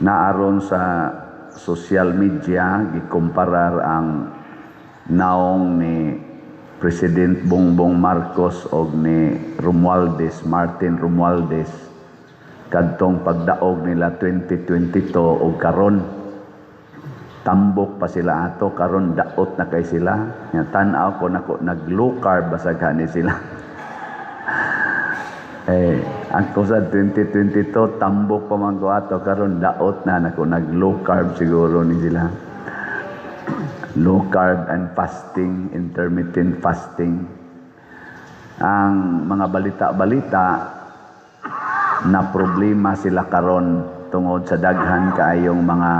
naaron sa social media gikumparar ang naong ni President Bongbong Marcos og ni Martin Romualdez kadtong pagdaog nila 2022 og karon tambok pa sila ato, karon daot na kay sila. Nga tan-aw ko nako nag-low carb basag ni sila. Ang sa 2022 tambok pa man ko ato, karon daot na nako nag-low carb siguro ni sila. Low carb and fasting, intermittent fasting. Ang mga balita-balita na problema sila karon tungod sa daghan kaayong mga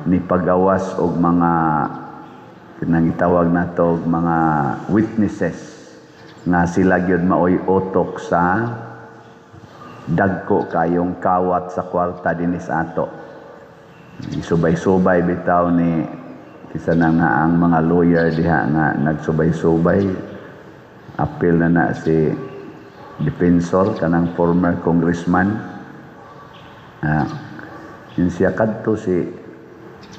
nipagawas og mga pinangitawag nato mga witnesses nga sila gyud maoy utok sa dagko kayong kawat sa kwarta dinis ato. Subay-subay bitaw ni kisa na nga ang mga lawyer diha nga nagsubay-subay, appeal na si defensor kanang former congressman, yun siya kadto si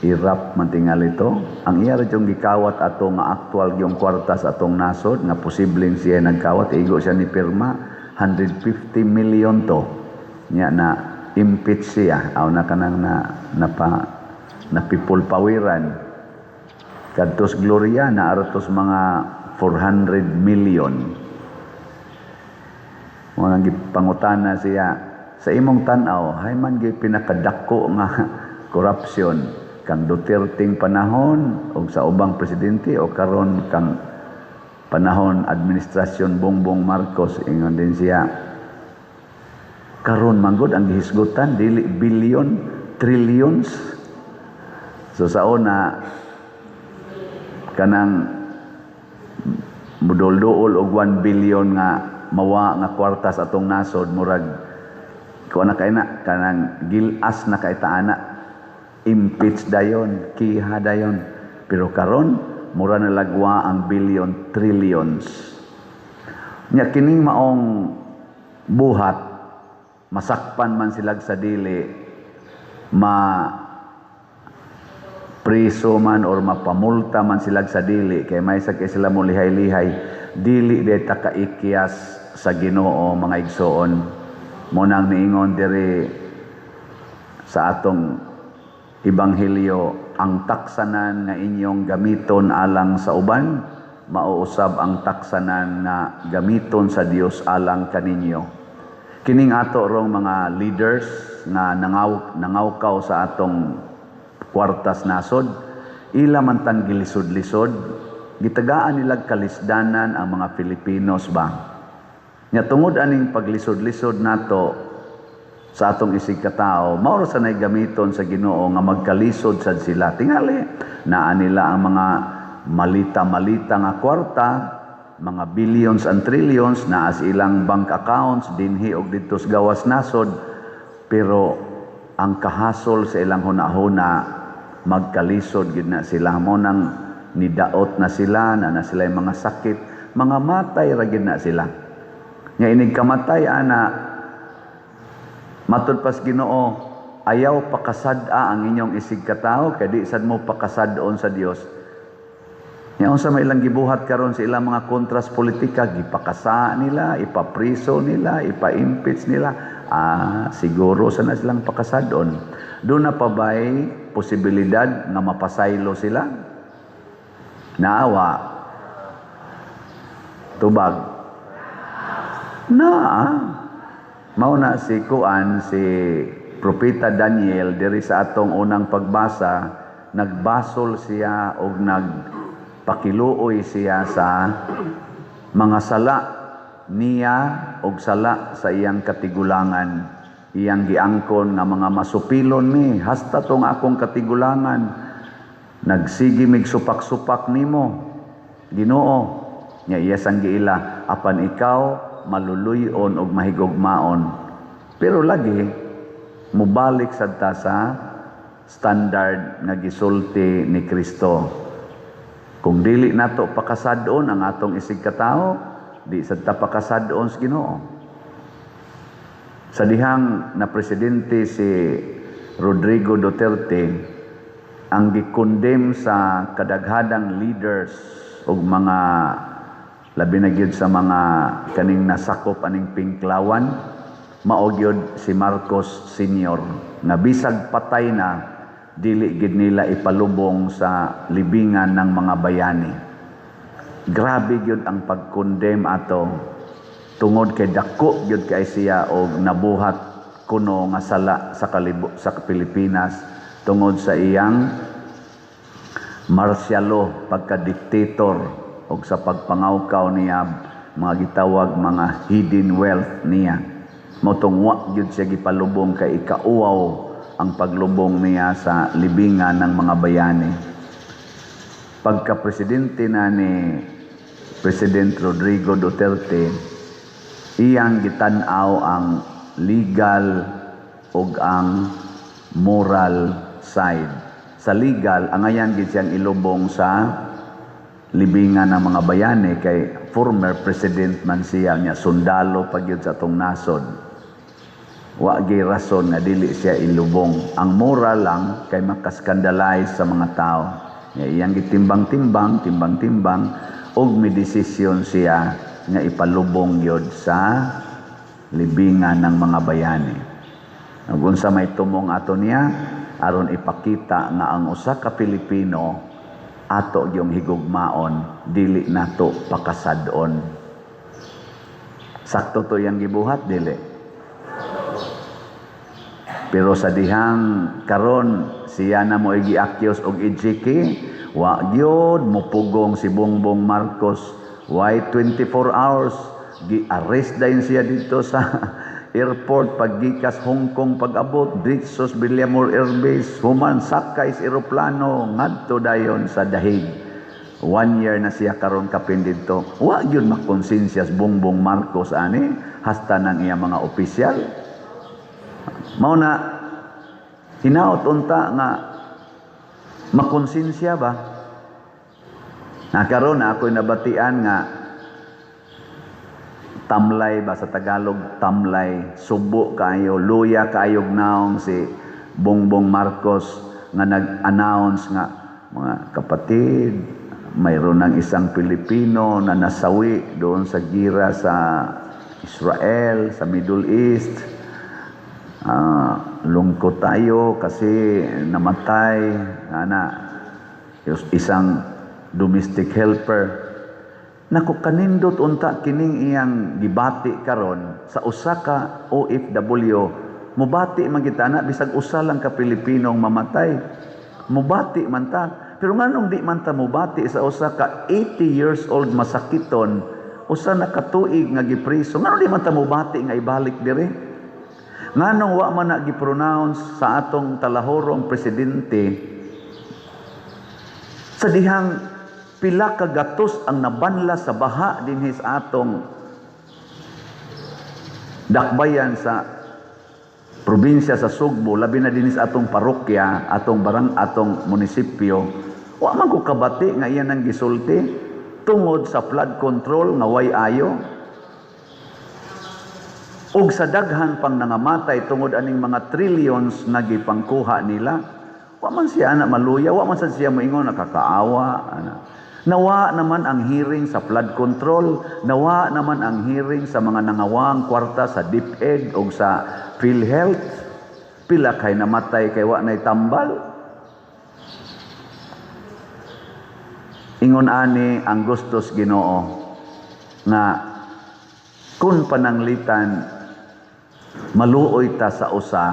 Irap mantingal ito. Ang iya radyong gikawat ato nga actual yung kwarta sa atong nasod nga posibleng siya nagkawat, igo siya ni pirma 150 million to nya na impeach siya aw na kanang na people pawiran kadtos Gloria na aratos mga 400 million. Mo nang gipangutana siya sa imong tan-aw, hay man gyud pinakadako nga korupsyon kang Duterteng panahon o sa ubang presidente o karon kang panahon administrasyon Bongbong Marcos. Ingon din siya karon manggod ang gihisgutan dili billion, trillions. So sa una kanang mudol-duol og 1 billion nga mawa nga kwarta sa atong nasod murag kuan na kay na kanang gilas na kay taana, impeach dayon, kiha dayon. Pero karon mura na lagwa ang billion, trillions. Nya kining maong buhat masakpan man sila sa dili, preso man or mapamulta man sila sa dili kay may sakay sila mo lihay-lihay, dili deta kaikyas sa Ginoo mga igsoon. Mo nang niingon diri sa atong Ebanghelyo, ang taksanan nga inyong gamiton alang sa uban, mauusab ang taksanan na gamiton sa Dios alang kaninyo. Kining ato rong mga leaders nga nangawkaw sa atong kwartas nasod, ila man tan gilisod-lisod, gitagaan nila kalisdanan ang mga Filipinos ba. Nya tungod aning paglisod-lisod nato sa atong isig katao, mao sa nay gamiton sa Ginoo nga magkalisod sad sila. Tingali naa nila ang mga malita-malita nga kwarta, mga billions and trillions na as ilang bank accounts dinhi og didto sa gawas nasod, pero ang kahasol sa ilang hunahuna magkalisod gid na sila. Mo nang nidaot na sila na sila mga sakit, mga matay ra gid na sila. Nya inig kamatay ana matud pas Ginoo, ayaw pakasad-a ang inyong isig katao kay di sad mo pakasad-on sa Dios. Nya unsa may ilang gibuhat karon sa ilang mga kontras politika, gipakasa nila, ipapriso nila, ipa-impeach nila. Siguro sana silang pakasad-on. Doon na pa ba'y posibilidad nga mapasaylo sila? Naawa. Tubag. Mauna si Propeta Daniel diri sa atong unang pagbasa, nagbasol siya og nagpakiluoy siya sa mga sala niya og sala sa iyang katigulangan. Iyang giangkon nga mga masupilon mi, hasta tong akong katigulangan. Nagsigi mig supak-supak nimo, Ginoo. Nya iya sang giila, apan ikaw maluluyon og mahigugmaon. Pero lagi mubalik sad ta sa standard nga gisulti ni Kristo. Kung dili nato pakasad-on ang atong isig katao, di sad ta pakasad-on sa Ginoo. Sa dihang na presidente si Rodrigo Duterte ang gikondem sa kadaghadang leaders ug mga labi na gyud sa mga kaning nasakop aning pinklawan, mao gyud si Marcos Sr. nga bisag patay na dili gid nila ipalubong sa libingan ng mga bayani. Grabe gyud ang pagkondem ato tungod kay dako gyud kay siya og nabuhat kuno nga sala sa Pilipinas tungod sa iyang marsyalo pagka-diktator og sa pagpangawkaw niya mga gitawag mga hidden wealth niya. Motong wa gyud siya gipalubong kay ikauwaw ang paglubong niya sa libingan ng mga bayani. Pagka-presidente na ni President Rodrigo Duterte, iyang gitan-aw ang legal ug ang moral side. Sa legal, ang ayan gid siyang ilubong sa libingan ng mga bayani kay former president man siya niya, sundalo pa gyud sa atong nasod. Wa gyud rason nga dili siya ilubong. Ang moral lang kay makaskandalize sa mga tao. Iyang gitimbang-timbang, timbang-timbang ug may desisyon siya nga ipalubong gyud sa libingan ng mga bayani. Ug unsa may tumong ato niya aron ipakita nga ang usa ka Pilipino ato yung higugmaon, dili nato pakasad-on. Sakto to yang gibuhat dili. Pero sa dihang karon siya na mo gi-accuse og ejiki, wa gyud mopugong si Bongbong Marcos. Why 24 hours gi-arrest dayon siya dito sa airport paggikas Hong Kong pag-abot Dritsos Villamor Air Base, human sakay sa eroplano ngadto dayon sa Dahig. 1 year na siya karon kapin dito. Wa gyud makonsensya Bongbong Marcos ani hasta nang iya mga opisyal. Mao na hinaot unta nga makonsensya ba? Karon na ako'y nabatian nga tamlay ba sa Tagalog, tamlay, subo kayo, luya kayog naong si Bongbong Marcos nga nag-announce nga, mga kapatid, mayroon ng isang Pilipino na nasawi doon sa gira sa Israel, sa Middle East. Lungkot tayo kasi namatay isang domestic helper. Naku kanindot unta kining iyang gibati karon sa usa ka OFW, mubati man kita na bisag usa lang ka Pilipinong mamatay, mubati man ta. Pero nganong di man ta mubati sa usa ka 80 years old masakiton, usa na ka tuig nga gipriso, nganong di man ta mubati nga ibalik dire? Nganong wa man na gi-pronounce sa atong talahorong presidente sa dihang pila ka gatos ang nabanla sa baha dinhi sa atong dakbayan sa probinsya sa Sugbo, labi na dinhi sa atong parokya, atong munisipyo. Wa man ko kabati nga iyan ang gisulti tungod sa flood control nga way ayo. Ug sa daghan pang nangamatay tungod aning mga trillions nga gipangkuha nila. Wa man siya na maluya, wa man siya moingon nakakaawa. Nawa naman ang hearing sa flood control, nawa naman ang hearing sa mga nangawang kwarta sa DepEd o sa PhilHealth. Pila kay namatay kay wa nay tambal. Ingon ani ang gustos Ginoo nga kun pananglitan maluoy ta sa usa,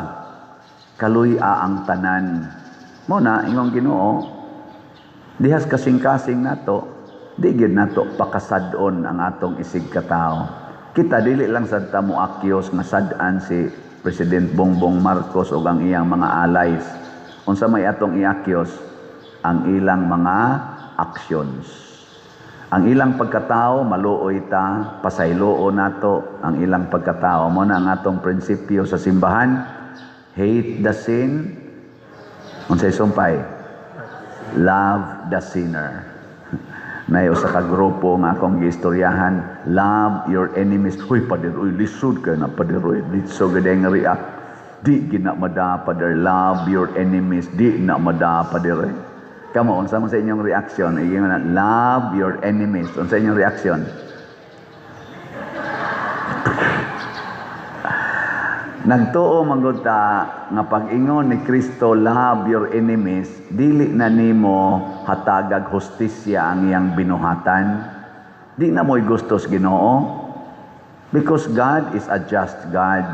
kaluy-a ang tanan. Mo na ingon Ginoo, dihas kasing-kasing nato, di gid nato pakasad-on ang atong isig katao. Kita dili lang sad ta mo akyos nga sad-an si President Bongbong Marcos ug ang iyang mga allies. Unsa may atong iakyos ang ilang mga actions. Ang ilang pagkatao maluoy ta, pasayloon nato ang ilang pagkatao. Mo na ang atong prinsipyo sa simbahan, hate the sin, unsay sumpay? Love the sinner. Nay usa ka grupo nga akong giistoryahan, love your enemies. Huy pader, uy lisod ka na pader, uy litso gadeng react. Di gina madapader. Love your enemies. Di na madapader. Kamo, unsa man sa inyong reaksyon? Love your enemies. Unsa inyong reaksyon? Nagtuo manggod ta nga pag-ingon ni Kristo, love your enemies, dili na nimo hatagag hustisya ang iyang binuhatan. Di na mo'y gustos Ginoo. Because God is a just God.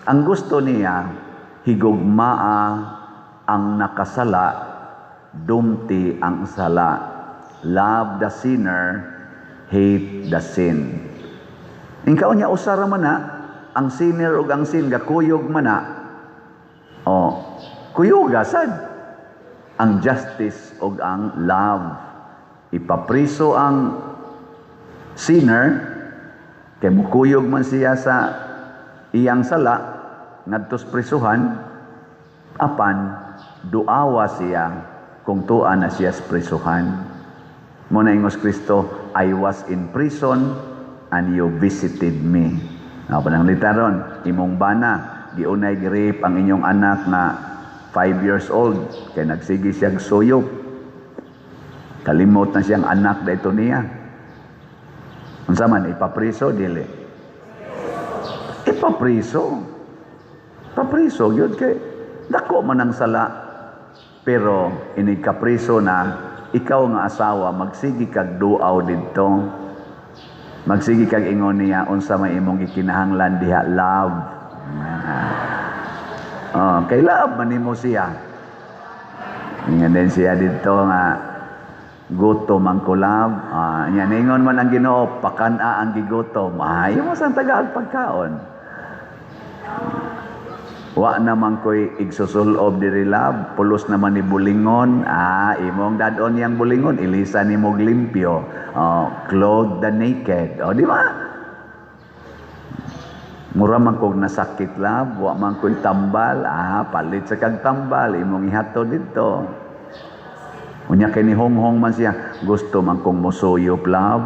Ang gusto niya, higugmaa ang nakasala, dumti ang sala. Love the sinner, hate the sin. Ingkaw niya usara man na, ang sinner ug ang sin gakuyog man na, kuyuga sad ang justice ug ang love. Ipapriso ang sinner kay mukuyog man siya sa iyang sala ngadtos prisuhan, apan duawa siya kung tuan na siya sa prisuhan. Muna ingos Kristo, I was in prison and you visited me. Panang litaron, imong bana, giunay girip ang inyong anak na 5 years old, kay nagsigi siyang suyop. Kalimot na siyang anak da ito niya. Unsa man, ipapriso, dili? Ipapriso. Papriso, yun kay, dako man ang sala. Pero, inikapriso na, ikaw nga asawa, magsigi kag duaw dito. Magsigi kag ingon niya unsa may imong gikinahanglan diha, love. Kay love man nimo siya. Ingon din siya dito nga gutom ang kulab. Nya ningon man ang Ginoo, pakana ang gigutom. Ayo mo sang tagaag pagkaon. Wa naman ko'y igsusulob diri love, pulos naman ni bulingon. Imong dadon yang bulingon, ilisa ni mo limpyo. Clothe the naked. Di ba? Mura man kog nasakit love, wa man ko'y tambal. Palit sa kag tambal, imong ihato dito. Unya kay ni honghong man siya, gusto man kong musuyop love.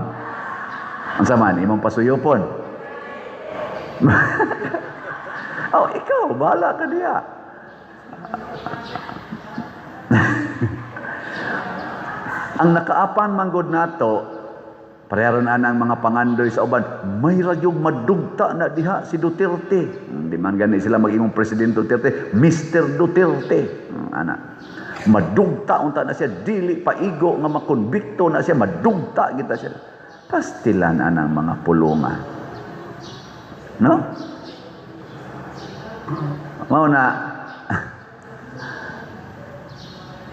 Unsa man, imong pasuyopon? Ikaw, bahala ka diya. Ang nakaapan manggod nato, pareharon anang mga pangandoy sa uban, may ragyog madugta na diha si Duterte. Di man gani sila magingong Presidente Duterte, Mr. Duterte. Madugta unta na siya, dili paigo nga makonbikto na siya, madugta kita siya. Pastilan anang mga pulunga. No? Mao na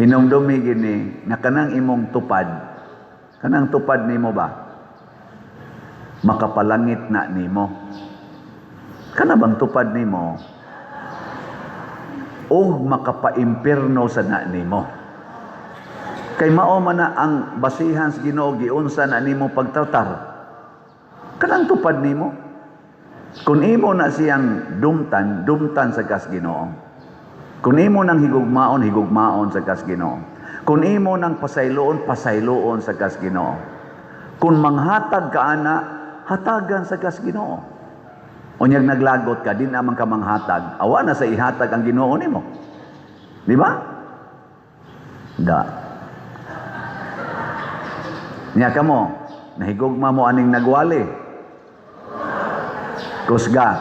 hinumdumi gini na kanang imong tupad, kanang tupad nimo ba makapalangit na nimo, kana bang tupad nimo o makapaimpierno sa na nimo. Kay mao man na ang basihan sa Ginoo giunsa na nimo pagtratar, kanang tupad nimo. Kung imo na siyang dumtan sa kas Ginoo. Kung imo nang higugmaon sa kas Ginoo. Kung imo nang pasayloon sa kas Ginoo. Kung manghatag ka ana, hatagan sa kas Ginoo. Unyag naglagot ka, di naman ka manghatag. Awa na sa ihatag ang Ginoo nimo. Di ba? Da. Nya kamo, nahigugma mo aning nagwali. Kusga.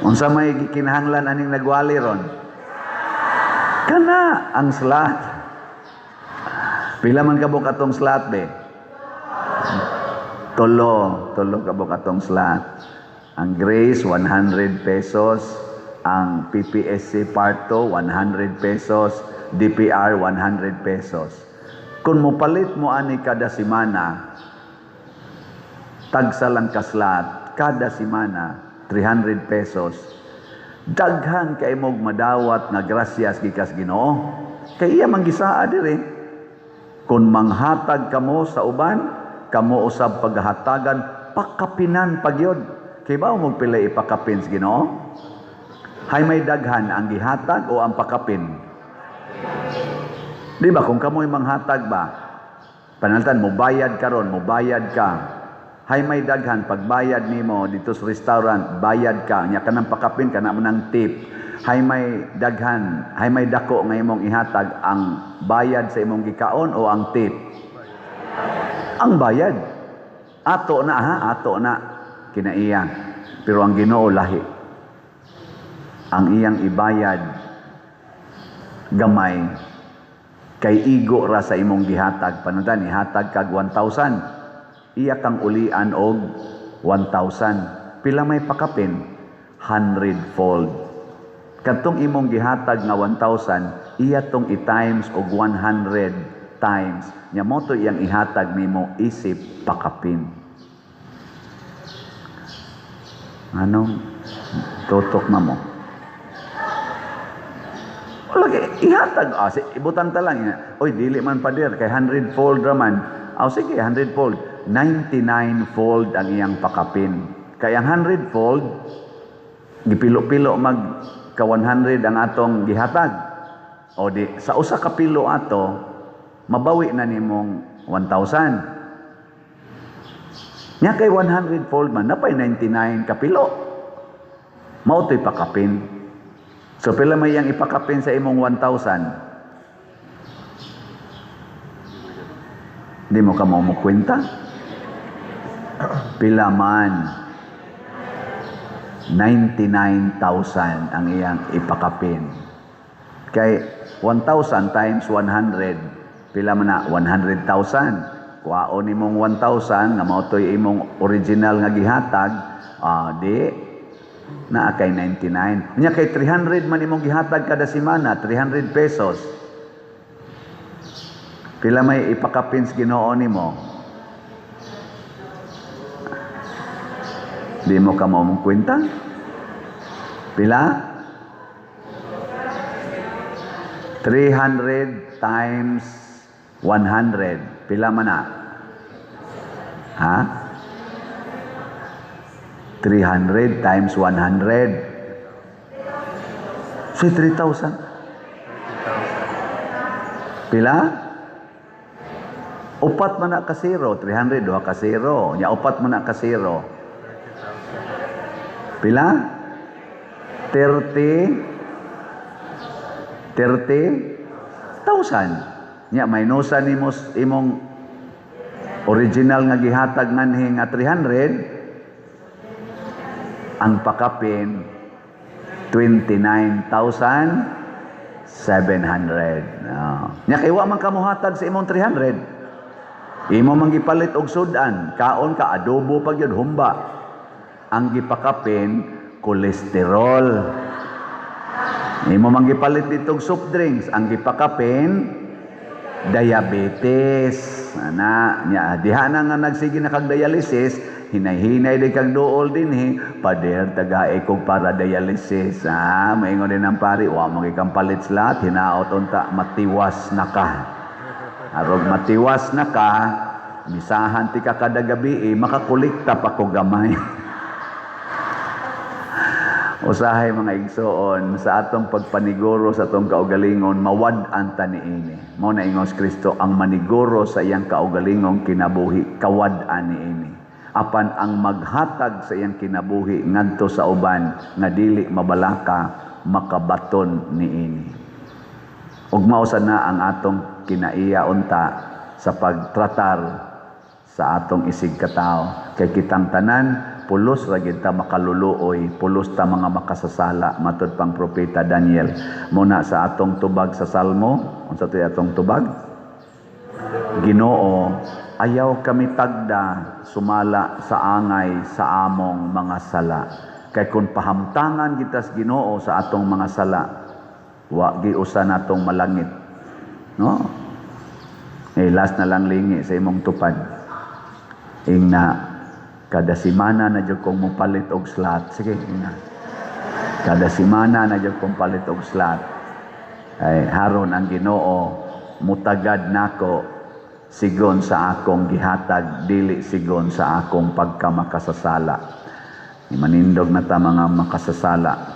Unsa may kinahanglan aning nagwali ron? Kana ang slat. Pila man kabuk atong slat be? Tulo kabuk atong slat. Ang Grace 100 pesos, ang PPSC Part 2 100 pesos, DPR 100 pesos. Kung mupalit mo ani kada simana, tagsa lang kaslat, kada simana, 300 pesos. Daghan kay mog madawat nga grasyas gikas Ginoo. Kay iya manggisaa diri. Kung manghatag kamo sa uban, kamo usab paghatagan, pakapinan pagyod. Kay ba mo pila ipakapin sa Ginoo? Hay may daghan ang gihatag o ang pakapin? Di ba, kung kamo'y manghatag ba, panaltan, mubayad ka ron, mubayad ka. Hay may daghan pagbayad nimo dito sa restaurant, bayad ka, nya kanang pakapin kana mo ng tip. Hay may daghan, hay may dako nga imong ihatag, ang bayad sa imong gikaon o ang tip? Ang bayad. Ato na ha, ato na kinaiya. Pero ang Ginoo lahi. Ang iyang ibayad gamay kay igo ra sa imong gihatag. Panudan ihatag kag 1,000. Iya kang ulian og 1,000. Pila may pakapin? 100-fold. Kadtong imong gihatag nga 1,000, iya tong i-times og 100 times. Nya mo to iyang ihatag nimo isip pakapin. Anong tutok na mo? Lagi ihatag ibutan ta lang. Oy dili man pader kay 100-fold raman. Sige 100-fold. 99-fold ang iyang pakapin. Kaya ang 100-fold, gipilo-pilo mag ka 100 ang atong gihatag. O di, sa usa ka pilo ato, mabawi na nimong 1,000. Nya kay 100-fold man, napay 99 ka pilo. Mautoy pakapin. So pila may iyang ipakapin sa imong 1,000? Di mo ka mamukwenta? Pila man? 99,000 ang iyang ipakapin. Kay 1,000 times 100, pila man na? 100,000. Kuhaon imong 1,000 nga mautoy imong original nga gihatag, di naa kay 99. Nya kay 300 man imong gihatag kada semana, 300 pesos. Pila may ipakapin sa Ginoo nimo? Di mo ka mong kwenta? Pila? 300 times 100. Pila man na? Ha? 300 times 100. So, 3,000. Pila? Upat man na ka zero. 300, duha ka zero. Nya, upat man na ka zero. Pila? 30,000. Nya minusan nimo imong original nga gihatag nganhi nga 300, ang pakapin 29,700. Nya kay wa man ka mohatag sa imong 300. Imo man gipalit og sudan, kaon ka adobo pag yun humba. Ang gipakapin, kolesterol. Imo man gipalit dito soft drinks, ang gipakapin, diabetes. Ana, nya diha na nga nagsige na kag dialysis, hinay-hinay di kag duol dinhi, pader tagae kog para dialysis. Maingon din ang pari, wa mo kang palit slat, hinaot unta matiwas na ka. Arog matiwas na ka, bisahan ti ka kada gabi, makakolekta pa ko gamay. Usahay mga igsoon sa atong pagpaniguro sa atong kaugalingon, mawad-an ta niini. Mao na ingos Kristo, ang maniguro sa iyang kaugalingon kinabuhi, kawad-an niini. Apan ang maghatag sa iyang kinabuhi ngadto sa uban nga dili mabalaka, makabaton niini. Ug mao na ang atong kinaiya unta sa pagtratar sa atong isig katao. Kay kitang tanan pulos ra gid ta makaluluoy, pulos ta mga makasasala matud pang propeta Daniel. Muna sa atong tubag sa Salmo, unsa to atong tubag? Ginoo, ayaw kami tagda sumala sa angay sa among mga sala. Kay kung pahamtangan kita sa Ginoo sa atong mga sala, wa giusa natong malangit. No? Last na lang lingi sa imong tupad. Ingna kada semana na jud kong mopalit og slot. Sige, ina. Kada semana na jud kong palit og slot. Ay haron ang Ginoo mutagad nako sigon sa akong gihatag, dili sigon sa akong pagkamakasasala. Manindog na ta mga makasasala.